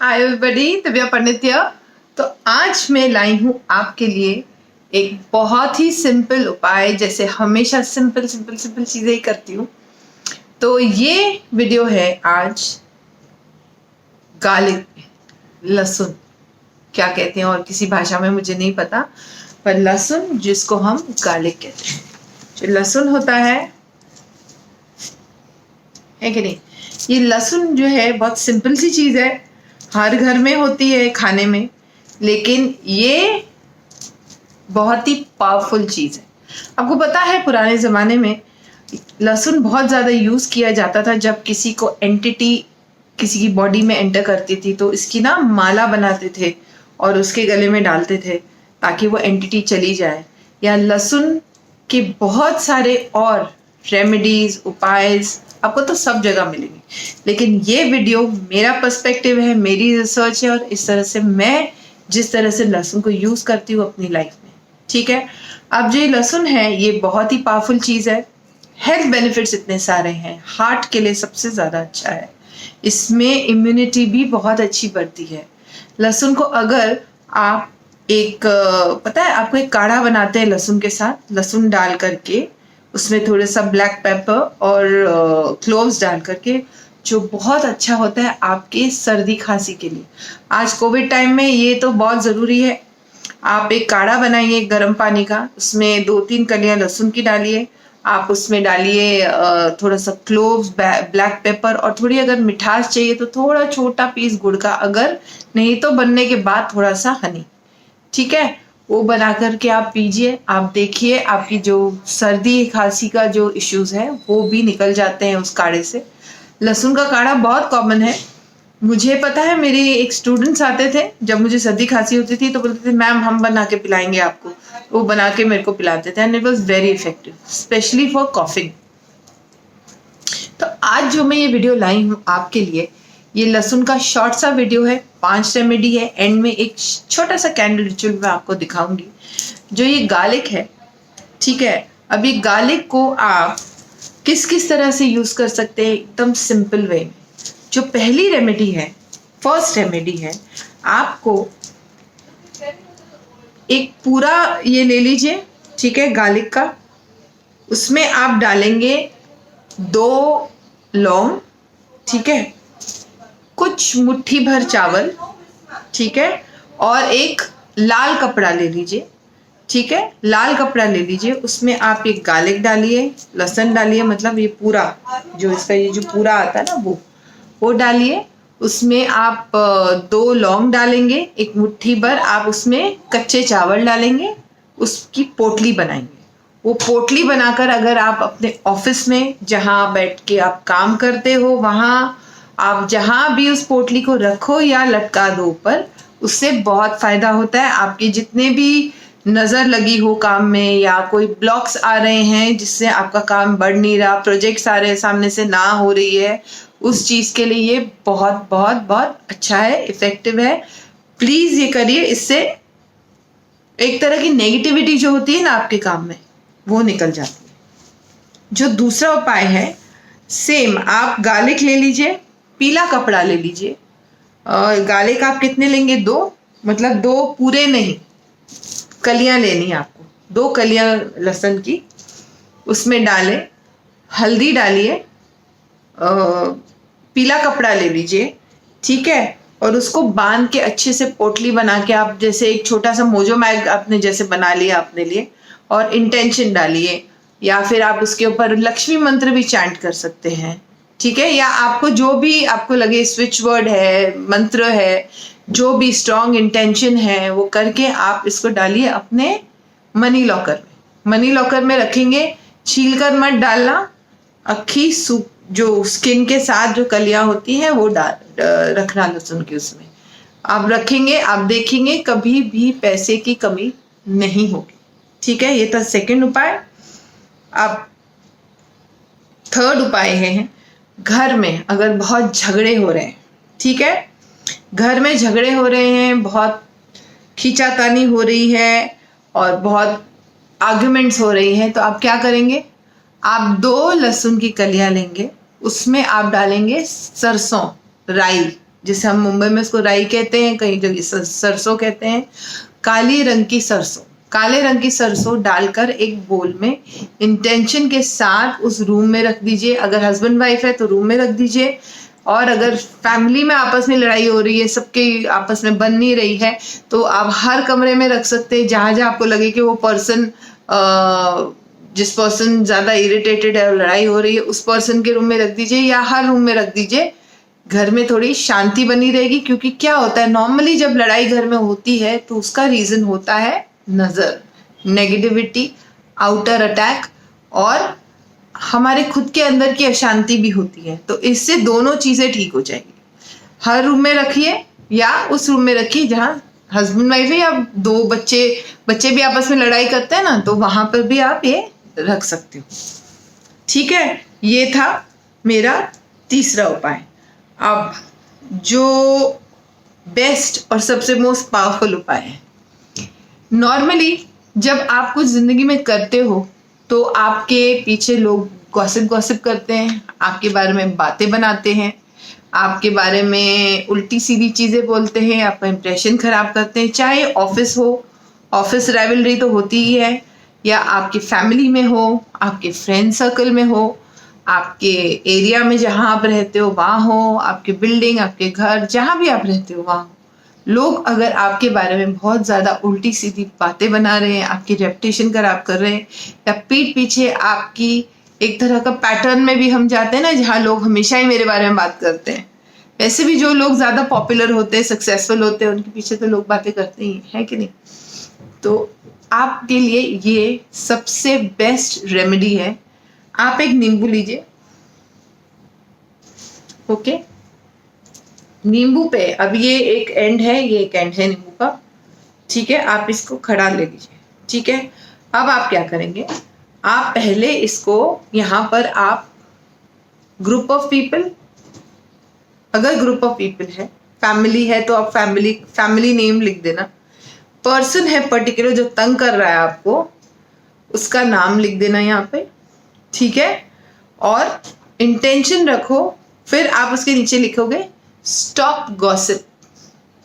Hi everybody, Divya Pandit here। तो आज मैं लाई हूँ आपके लिए एक बहुत ही सिंपल उपाय। जैसे हमेशा सिंपल सिंपल सिंपल चीज़ें ही करती हूँ, तो ये वीडियो है आज गार्लिक, लहसुन क्या कहते हैं और किसी भाषा में मुझे नहीं पता, पर लहसुन जिसको हम गार्लिक कहते हैं। जो लहसुन होता है कि नहीं, ये लहसुन जो है बहुत सिंपल सी चीज़ है, हर घर में होती है खाने में, लेकिन ये बहुत ही पावरफुल चीज़ है। आपको पता है पुराने ज़माने में लहसुन बहुत ज़्यादा यूज़ किया जाता था। जब किसी को एंटिटी किसी की बॉडी में एंटर करती थी तो इसकी ना माला बनाते थे और उसके गले में डालते थे ताकि वो एंटिटी चली जाए। या लहसुन के बहुत सारे और रेमेडीज, उपाय आपको तो सब जगह मिलेंगे, लेकिन ये वीडियो मेरा पर्सपेक्टिव है, मेरी रिसर्च है और इस तरह से मैं जिस तरह से लहसुन को यूज़ करती हूँ अपनी लाइफ में। ठीक है, अब जो लहसुन है ये बहुत ही पावरफुल चीज़ है। हेल्थ बेनिफिट्स इतने सारे हैं, हार्ट के लिए सबसे ज़्यादा अच्छा है, इसमें इम्यूनिटी भी बहुत अच्छी बढ़ती है। लहसुन को अगर आप पता है आपको एक काढ़ा बनाते हैं लहसुन के साथ, लहसुन डाल करके उसमें थोड़ा सा ब्लैक पेपर और क्लोव्स डाल करके, जो बहुत अच्छा होता है आपके सर्दी खांसी के लिए। आज कोविड टाइम में ये तो बहुत ज़रूरी है। आप एक काढ़ा बनाइए गर्म पानी का, उसमें 2-3 कलियां लहसुन की डालिए, आप उसमें डालिए थोड़ा सा क्लोव्स, ब्लैक पेपर और थोड़ी अगर मिठास चाहिए तो थोड़ा छोटा पीस गुड़ का, अगर नहीं तो बनने के बाद थोड़ा सा हनी। ठीक है, वो बना करके आप पीजिए। आप देखिए आपकी जो सर्दी खांसी का जो इश्यूज है वो भी निकल जाते हैं उस काढ़े से। लहसुन का काढ़ा बहुत कॉमन है, मुझे पता है। मेरे एक स्टूडेंट्स आते थे, जब मुझे सर्दी खांसी होती थी तो बोलते थे मैम हम बना के पिलाएंगे आपको। वो बना के मेरे को पिलाते थे and it was very effective, specially for coughing. तो आज जो मैं ये वीडियो लाई हूँ आपके लिए, ये लहसुन का शॉर्ट सा वीडियो है, 5 रेमेडी है। एंड में एक छोटा सा कैंडल रिचुअल मैं आपको दिखाऊंगी। जो ये गार्लिक है, ठीक है, अब ये गार्लिक को आप किस किस तरह से यूज कर सकते हैं एकदम सिंपल वे में। जो पहली रेमेडी है, फर्स्ट रेमेडी है, आपको एक पूरा ये ले लीजिए, ठीक है, गार्लिक का। उसमें आप डालेंगे 2 लौंग, ठीक है, कुछ मुट्ठी भर चावल, ठीक है, और एक लाल कपड़ा ले लीजिए। ठीक है, लाल कपड़ा ले लीजिए, उसमें आप एक गार्लिक डालिए, लहसुन डालिए, मतलब ये पूरा जो इसका ये जो पूरा आता है ना वो डालिए। उसमें आप 2 लौंग डालेंगे, एक मुट्ठी भर आप उसमें कच्चे चावल डालेंगे, उसकी पोटली बनाएंगे। वो पोटली बनाकर अगर आप अपने ऑफिस में जहाँ बैठ के आप काम करते हो वहाँ आप जहाँ भी उस पोटली को रखो या लटका दो ऊपर, उससे बहुत फायदा होता है। आपके जितने भी नज़र लगी हो काम में या कोई ब्लॉक्स आ रहे हैं जिससे आपका काम बढ़ नहीं रहा, प्रोजेक्ट्स आ रहे हैं सामने से ना हो रही है, उस चीज़ के लिए ये बहुत बहुत बहुत अच्छा है, इफ़ेक्टिव है। प्लीज़ ये करिए, इससे एक तरह की नेगेटिविटी जो होती है ना आपके काम में वो निकल जाती है। जो दूसरा उपाय है, सेम आप गार्लिक ले लीजिए, पीला कपड़ा ले लीजिए। गार्लिक आप कितने लेंगे? 2, मतलब 2 पूरे नहीं, कलियां लेनी है आपको, 2 कलियां लहसुन की। उसमें डालें, हल्दी डालिए, पीला कपड़ा ले लीजिए, ठीक है, और उसको बांध के अच्छे से पोटली बना के आप जैसे एक छोटा सा मोजो मैग आपने जैसे बना लिया अपने लिए, और इंटेंशन डालिए, या फिर आप उसके ऊपर लक्ष्मी मंत्र भी चैंट कर सकते हैं। ठीक है, या आपको जो भी आपको लगे, स्विच वर्ड है, मंत्र है, जो भी स्ट्रॉन्ग इंटेंशन है वो करके आप इसको डालिए अपने मनी लॉकर में। मनी लॉकर में रखेंगे, छील कर मत डालना, अक्खी सूप जो स्किन के साथ जो कलियां होती हैं वो रखना लहसुन की, उसमें आप रखेंगे, आप देखेंगे कभी भी पैसे की कमी नहीं होगी। ठीक है, ये था सेकंड उपाय। अब थर्ड उपाय है, घर में अगर बहुत झगड़े हो रहे हैं, ठीक है, घर में झगड़े हो रहे हैं, बहुत खींचातानी हो रही है और बहुत आर्ग्यूमेंट्स हो रही हैं, तो आप क्या करेंगे? आप 2 लहसुन की कलियां लेंगे, उसमें आप डालेंगे सरसों, राई, जिसे हम मुंबई में उसको राई कहते हैं, कई जगह सरसों कहते हैं। काली रंग की सरसों, काले रंग की सरसों डालकर एक बोल में इंटेंशन के साथ उस रूम में रख दीजिए। अगर हस्बैंड वाइफ है तो रूम में रख दीजिए, और अगर फैमिली में आपस में लड़ाई हो रही है, सबके आपस में बन नहीं रही है, तो आप हर कमरे में रख सकते हैं। जहां जहां आपको लगे कि वो पर्सन, जिस पर्सन ज्यादा इरिटेटेड है और लड़ाई हो रही है, उस पर्सन के रूम में रख दीजिए या हर रूम में रख दीजिए। घर में थोड़ी शांति बनी रहेगी, क्योंकि क्या होता है नॉर्मली जब लड़ाई घर में होती है तो उसका रीजन होता है नजर, नेगेटिविटी, आउटर अटैक, और हमारे खुद के अंदर की अशांति भी होती है। तो इससे दोनों चीजें ठीक हो जाएगी। हर रूम में रखिए या उस रूम में रखिए जहां हस्बैंड वाइफ है, या दो बच्चे भी आपस में लड़ाई करते हैं ना, तो वहां पर भी आप ये रख सकते हो। ठीक है, ये था मेरा तीसरा उपाय। अब जो बेस्ट और सबसे मोस्ट पावरफुल उपाय है, नॉर्मली जब आप कुछ जिंदगी में करते हो तो आपके पीछे लोग गॉसिप करते हैं, आपके बारे में बातें बनाते हैं, आपके बारे में उल्टी सीधी चीजें बोलते हैं, आपका इंप्रेशन खराब करते हैं। चाहे ऑफिस हो, ऑफिस राइवलरी तो होती ही है, या आपकी फैमिली में हो, आपके फ्रेंड सर्कल में हो, आपके एरिया में जहां आप रहते हो वहां हो, आपके बिल्डिंग, आपके घर, जहां भी आप रहते हो वहां, लोग अगर आपके बारे में बहुत ज्यादा उल्टी सीधी बातें बना रहे हैं, आपकी रेपुटेशन खराब कर रहे हैं, या पीठ पीछे आपकी, एक तरह का पैटर्न में भी हम जाते हैं ना जहाँ लोग हमेशा ही मेरे बारे में बात करते हैं, वैसे भी जो लोग ज्यादा पॉपुलर होते हैं, सक्सेसफुल होते हैं, उनके पीछे तो लोग बातें करते ही है कि नहीं। तो आपके लिए ये सबसे बेस्ट रेमेडी है। आप एक नींबू लीजिए, ओके, नींबू पे, अब ये एक एंड है, ये एक एंड है नींबू का, ठीक है, आप इसको खड़ा ले लीजिए। ठीक है, अब आप क्या करेंगे, आप पहले इसको यहां पर आप ग्रुप ऑफ पीपल, अगर ग्रुप ऑफ पीपल है, फैमिली है तो आप फैमिली नेम लिख देना। पर्सन है पर्टिकुलर जो तंग कर रहा है आपको, उसका नाम लिख देना यहाँ पे। ठीक है, और इंटेंशन रखो, फिर आप उसके नीचे लिखोगे स्टॉप गॉसिप।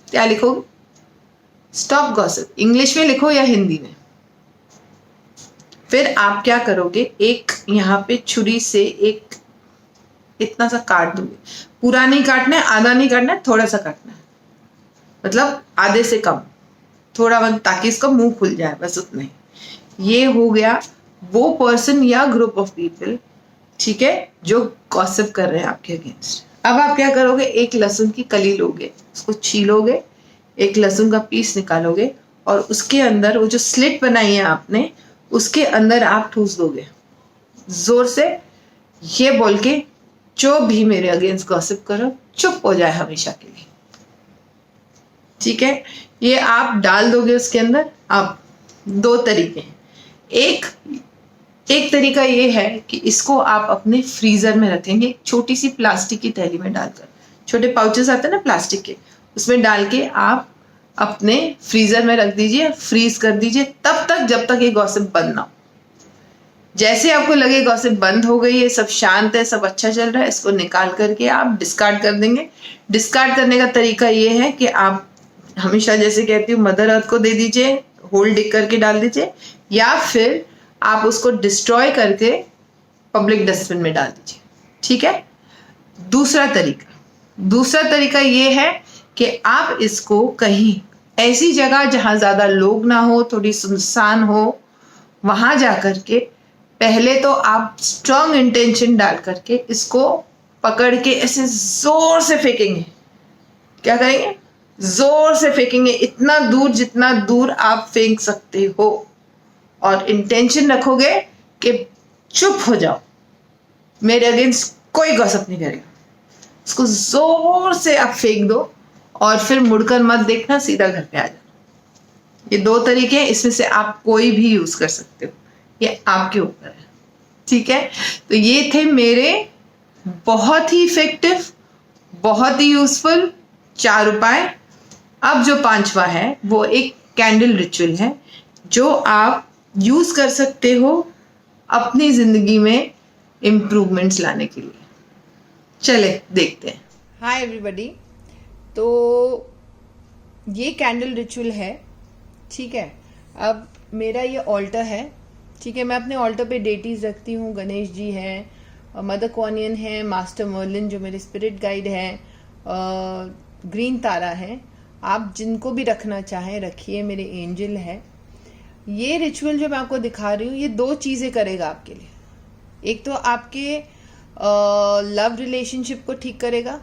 क्या लिखोगे? Stop gossip. इंग्लिश में लिखो या हिंदी में। फिर आप क्या करोगे, एक यहाँ पे छुरी से एक इतना सा काट दोगे। पूरा नहीं काटना है, आधा नहीं काटना है, थोड़ा सा काटना है, मतलब आधे से कम, थोड़ा, मतलब ताकि इसका मुंह खुल जाए, बस उतना ही। ये हो गया वो पर्सन या ग्रुप ऑफ पीपल, ठीक है, जो गॉसिप कर रहे हैं आपके अगेंस्ट। अब आप क्या करोगे, एक लहसुन की कली लोगे, उसको छीलोगे, एक लहसुन का पीस निकालोगे, और उसके अंदर वो जो स्लिट बनाई है आपने, उसके अंदर आप ठूस दोगे जोर से, ये बोल के जो भी मेरे अगेंस्ट गॉसिप करो चुप हो जाए हमेशा के लिए। ठीक है, ये आप डाल दोगे उसके अंदर। अब दो तरीके हैं, एक तरीका ये है कि इसको आप अपने फ्रीजर में रखेंगे, छोटी सी प्लास्टिक की थैली में डालकर, छोटे पाउचेस आते हैं ना प्लास्टिक के, उसमें डाल के आप अपने फ्रीजर में रख दीजिए, फ्रीज कर दीजिए तब तक जब तक ये गॉसिप बंद ना हो। जैसे आपको लगे गॉसिप बंद हो गई है, सब शांत है, सब अच्छा चल रहा है, इसको निकाल करके आप डिस्कार्ड कर देंगे। डिस्कार्ड करने का तरीका ये है कि आप हमेशा जैसे कहती हूँ मदर अर्थ को दे दीजिए, होल्ड करके डाल दीजिए, या फिर आप उसको डिस्ट्रॉय करके पब्लिक डस्टबिन में डाल दीजिए। ठीक है, दूसरा तरीका ये है कि आप इसको कहीं ऐसी जगह जहां ज्यादा लोग ना हो, थोड़ी सुनसान हो, वहां जाकर के पहले तो आप स्ट्रॉन्ग इंटेंशन डाल करके इसको पकड़ के ऐसे जोर से फेंकेंगे। क्या करेंगे? जोर से फेंकेंगे, इतना दूर जितना दूर आप फेंक सकते हो, और इंटेंशन रखोगे कि चुप हो जाओ, मेरे अगेंस्ट कोई गॉसिप नहीं करेगा। इसको जोर से आप फेंक दो और फिर मुड़कर मत देखना, सीधा घर पे आ जाना। ये दो तरीके हैं, इसमें से आप कोई भी यूज कर सकते हो, ये आपके ऊपर है। ठीक है, तो ये थे मेरे बहुत ही इफेक्टिव, बहुत ही यूजफुल 4 उपाय। अब जो 5वां है वो एक कैंडल रिचुअल है जो आप यूज कर सकते हो अपनी जिंदगी में इम्प्रूवमेंट्स लाने के लिए। चले देखते हैं। हाय एवरीबॉडी, तो ये कैंडल रिचुअल है, ठीक है। अब मेरा ये ऑल्टर है, ठीक है। मैं अपने ऑल्टर पे डेटीज रखती हूँ, गणेश जी हैं, मदर क्वानियन है, मास्टर मर्लिन जो मेरे स्पिरिट गाइड हैं, ग्रीन तारा है। आप जिनको भी रखना चाहें रखिए, मेरे एंजल है। ये रिचुअल जो मैं आपको दिखा रही हूँ, ये 2 चीज़ें करेगा आपके लिए। एक तो आपके लव रिलेशनशिप को ठीक करेगा,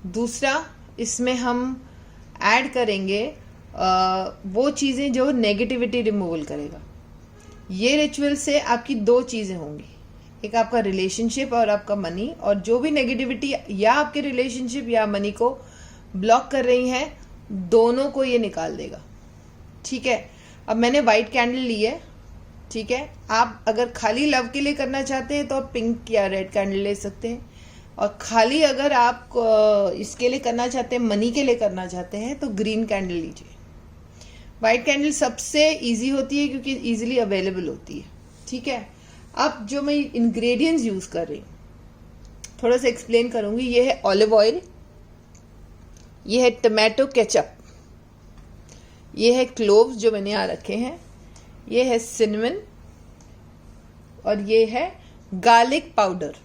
दूसरा इसमें हम ऐड करेंगे वो चीज़ें जो नेगेटिविटी रिमूवल करेगा। ये रिचुअल से आपकी 2 चीज़ें होंगी, एक आपका रिलेशनशिप और आपका मनी, और जो भी नेगेटिविटी या आपके रिलेशनशिप या मनी को ब्लॉक कर रही है, दोनों को ये निकाल देगा, ठीक है। अब मैंने वाइट कैंडल ली है, ठीक है। आप अगर खाली लव के लिए करना चाहते हैं तो आप पिंक या रेड कैंडल ले सकते हैं, और खाली अगर आप इसके लिए करना चाहते हैं, मनी के लिए करना चाहते हैं, तो ग्रीन कैंडल लीजिए। वाइट कैंडल सबसे इजी होती है क्योंकि इजीली अवेलेबल होती है, ठीक है। अब जो मैं इंग्रेडिएंट्स यूज कर रही हूँ थोड़ा सा एक्सप्लेन करूंगी। ये है ऑलिव ऑयल, ये है टमाटो केचप, ये है क्लोव्स जो मैंने यहाँ रखे हैं, ये है सिनेमन, और ये है गार्लिक पाउडर,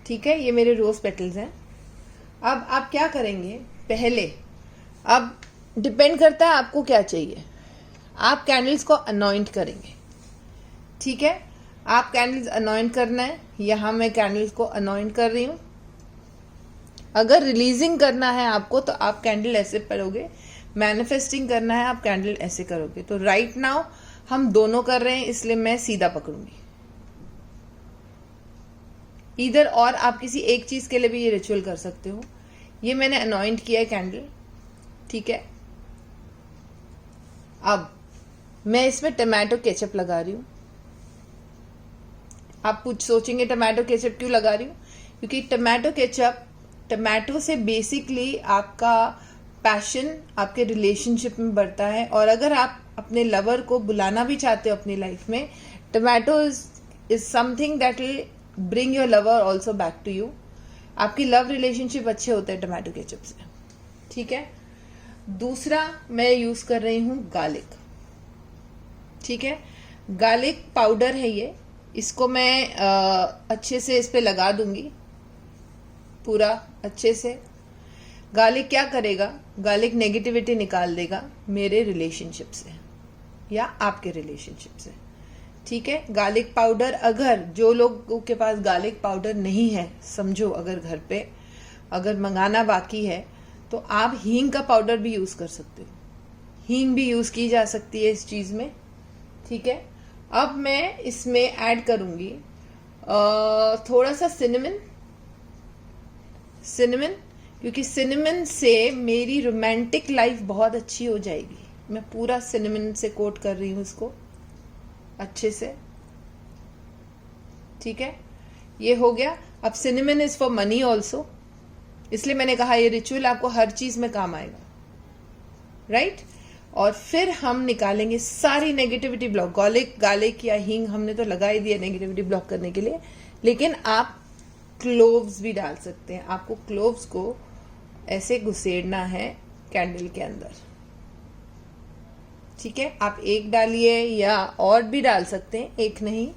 ठीक है। ये मेरे रोज पेटल्स हैं। अब आप क्या करेंगे, पहले अब डिपेंड करता है आपको क्या चाहिए। आप कैंडल्स को अनॉइंट करेंगे, ठीक है। आप कैंडल्स अनॉइंट करना है, यहाँ मैं कैंडल्स को अनॉइंट कर रही हूँ। अगर रिलीजिंग करना है आपको तो आप कैंडल ऐसे करोगे, मैनिफेस्टिंग करना है आप कैंडल ऐसे करोगे। तो राइट नाउ हम दोनों कर रहे हैं, इसलिए मैं सीधा पकड़ूंगी। इधर और आप किसी एक चीज के लिए भी ये रिचुअल कर सकते हो। ये मैंने अनॉइंट किया है कैंडल, ठीक है। अब मैं इसमें टमाटो केचप लगा रही हूँ। आप कुछ सोचेंगे टमाटो केचप क्यों लगा रही हूँ, क्योंकि टमाटो केचप, टमाटो से बेसिकली आपका पैशन आपके रिलेशनशिप में बढ़ता है। और अगर आप अपने लवर को बुलाना भी चाहते हो अपनी लाइफ में, tomato is something that will bring your lover also back to you. आपकी लव रिलेशनशिप अच्छे होते हैं टमाटो केचप से, ठीक है। दूसरा मैं यूज कर रही हूं गार्लिक, ठीक है। गार्लिक पाउडर है ये, इसको मैं अच्छे से इस पे लगा दूंगी पूरा अच्छे से। गार्लिक क्या करेगा, गार्लिक नेगेटिविटी निकाल देगा मेरे रिलेशनशिप से या आपके रिलेशनशिप से, ठीक है। गार्लिक पाउडर, अगर जो लोगों के पास गार्लिक पाउडर नहीं है, समझो अगर घर पे अगर मंगाना बाकी है, तो आप हींग का पाउडर भी यूज कर सकते हो। हींग भी यूज की जा सकती है इस चीज में, ठीक है। अब मैं इसमें ऐड करूंगी थोड़ा सा सिनेमन, क्योंकि सिनेमन से मेरी रोमांटिक लाइफ बहुत अच्छी हो जाएगी। मैं पूरा सिनेमन से कोट कर रही हूँ इसको अच्छे से, ठीक है। ये हो गया। अब cinnamon is for money also, इसलिए मैंने कहा ये रिचुअल आपको हर चीज में काम आएगा, राइट। और फिर हम निकालेंगे सारी नेगेटिविटी ब्लॉक। गार्लिक या हींग हमने तो लगा ही दिया नेगेटिविटी ब्लॉक करने के लिए, लेकिन आप क्लोव्स भी डाल सकते हैं। आपको क्लोव्स को ऐसे घुसेड़ना है कैंडल के अंदर, ठीक है। आप एक डालिए या और भी डाल सकते हैं, एक नहीं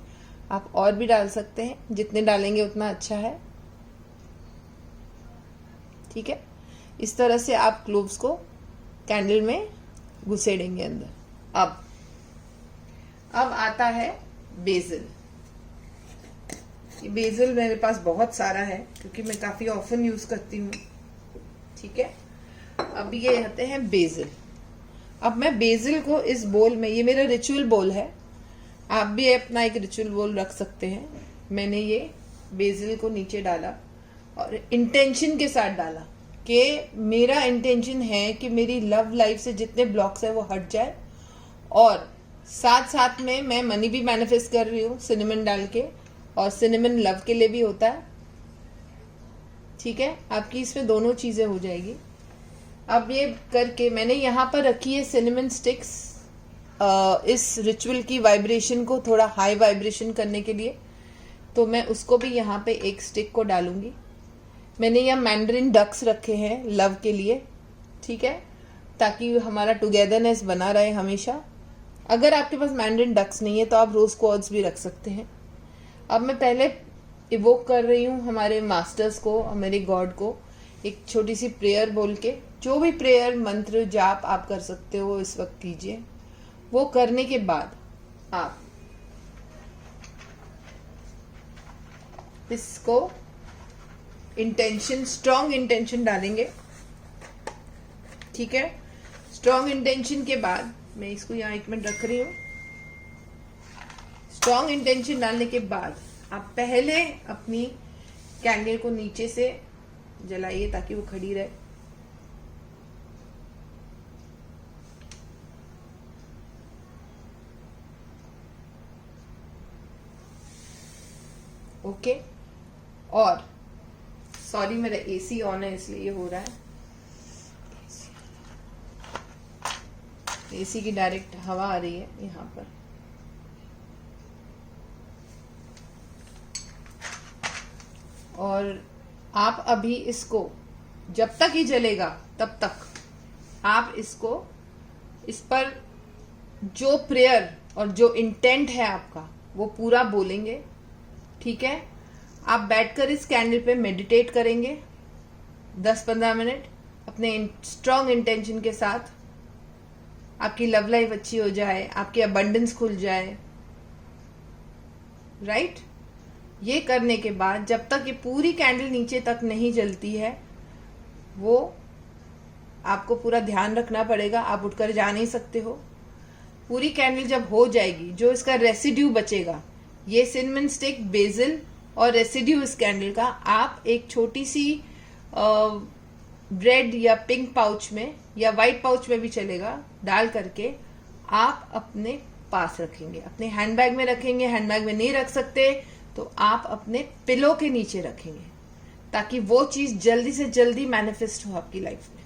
आप और भी डाल सकते हैं, जितने डालेंगे उतना अच्छा है, ठीक है। इस तरह से आप क्लोव्स को कैंडल में घुसेड़ेंगे अंदर। अब आता है बेसिल। ये बेसिल मेरे पास बहुत सारा है क्योंकि मैं काफी ऑफन यूज करती हूँ, ठीक है। अब ये आते हैं बेसिल। अब मैं बेसिल को इस बोल में, ये मेरा रिचुअल बोल है, आप भी अपना एक रिचुअल बोल रख सकते हैं। मैंने ये बेसिल को नीचे डाला और इंटेंशन के साथ डाला कि मेरा इंटेंशन है कि मेरी लव लाइफ से जितने ब्लॉक्स है वो हट जाए, और साथ साथ में मैं मनी भी मैनिफेस्ट कर रही हूँ सिनेमन डाल के, और सिनेमन लव के लिए भी होता है, ठीक है। आपकी इसमें दोनों चीजें हो जाएगी। अब ये करके मैंने यहाँ पर रखी है सिनेमन स्टिक्स, इस रिचुअल की वाइब्रेशन को थोड़ा हाई वाइब्रेशन करने के लिए, तो मैं उसको भी यहाँ पे एक स्टिक को डालूंगी। मैंने यहाँ मैंडरिन डक्स रखे हैं लव के लिए, ठीक है, ताकि हमारा टुगेदरनेस बना रहे हमेशा। अगर आपके पास मैंडरिन डक्स नहीं है तो आप रोज क्वार्ट्ज भी रख सकते हैं। अब मैं पहले इवोक कर रही हूँ हमारे मास्टर्स को, मेरे गॉड को, एक छोटी सी प्रेयर बोल के। जो भी प्रेयर मंत्र जाप आप कर सकते हो इस वक्त कीजिए। वो करने के बाद आप इसको इंटेंशन, स्ट्रॉन्ग इंटेंशन डालेंगे, ठीक है। स्ट्रॉन्ग इंटेंशन के बाद मैं इसको यहाँ 1 मिनट रख रही हूँ। स्ट्रॉन्ग इंटेंशन डालने के बाद आप पहले अपनी कैंडल को नीचे से जलाइए ताकि वो खड़ी रहे। ओके, और सॉरी मेरा एसी ऑन है इसलिए ये हो रहा है। एसी की डायरेक्ट हवा आ रही है यहाँ पर। और आप अभी इसको जब तक ही जलेगा तब तक आप इसको, इस पर जो प्रेयर और जो इंटेंट है आपका वो पूरा बोलेंगे, ठीक है। आप बैठकर इस कैंडल पे मेडिटेट करेंगे 10-15 मिनट अपने स्ट्रॉन्ग इंटेंशन के साथ। आपकी लव लाइफ अच्छी हो जाए, आपकी अबंडेंस खुल जाए, राइट। ये करने के बाद जब तक ये पूरी कैंडल नीचे तक नहीं जलती है, वो आपको पूरा ध्यान रखना पड़ेगा। आप उठकर जा नहीं सकते हो। पूरी कैंडल जब हो जाएगी, जो इसका रेसिड्यू बचेगा, ये सिनेमन स्टिक, बेसिल और रेसिड्यू इस कैंडल का, आप एक छोटी सी रेड या पिंक पाउच में या वाइट पाउच में भी चलेगा, डाल करके आप अपने पास रखेंगे, अपने हैंडबैग में रखेंगे। हैंडबैग में नहीं रख सकते तो आप अपने पिलो के नीचे रखेंगे, ताकि वो चीज जल्दी से जल्दी मैनिफेस्ट हो आपकी लाइफ में।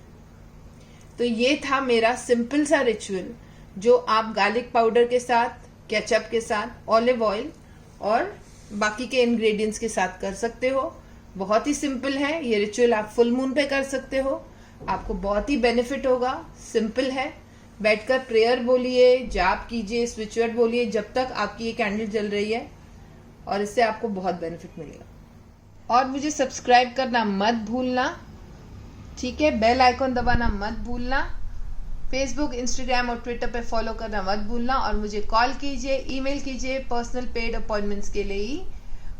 तो ये था मेरा सिंपल सा रिचुअल, जो आप गार्लिक पाउडर के साथ, केचप के साथ, ऑलिव ऑयल और बाकी के इंग्रेडिएंट्स के साथ कर सकते हो। बहुत ही सिंपल है ये रिचुअल। आप फुल मून पे कर सकते हो, आपको बहुत ही बेनिफिट होगा। सिंपल है। बैठकर प्रेयर बोलिए, जाप कीजिए, स्विच वर्ड बोलिए जब तक आपकी ये कैंडल जल रही है, और इससे आपको बहुत बेनिफिट मिलेगा। और मुझे सब्सक्राइब करना मत भूलना, ठीक है। बेल आइकॉन दबाना मत भूलना। फेसबुक, इंस्टाग्राम और ट्विटर पे फॉलो करना मत भूलना। और मुझे कॉल कीजिए, ईमेल कीजिए पर्सनल पेड अपॉइंटमेंट्स के लिए ही,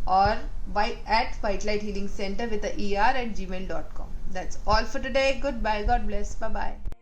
और at whitelighthealingcenter with a er@gmail.com. That's all for today. Goodbye. God bless. Bye bye.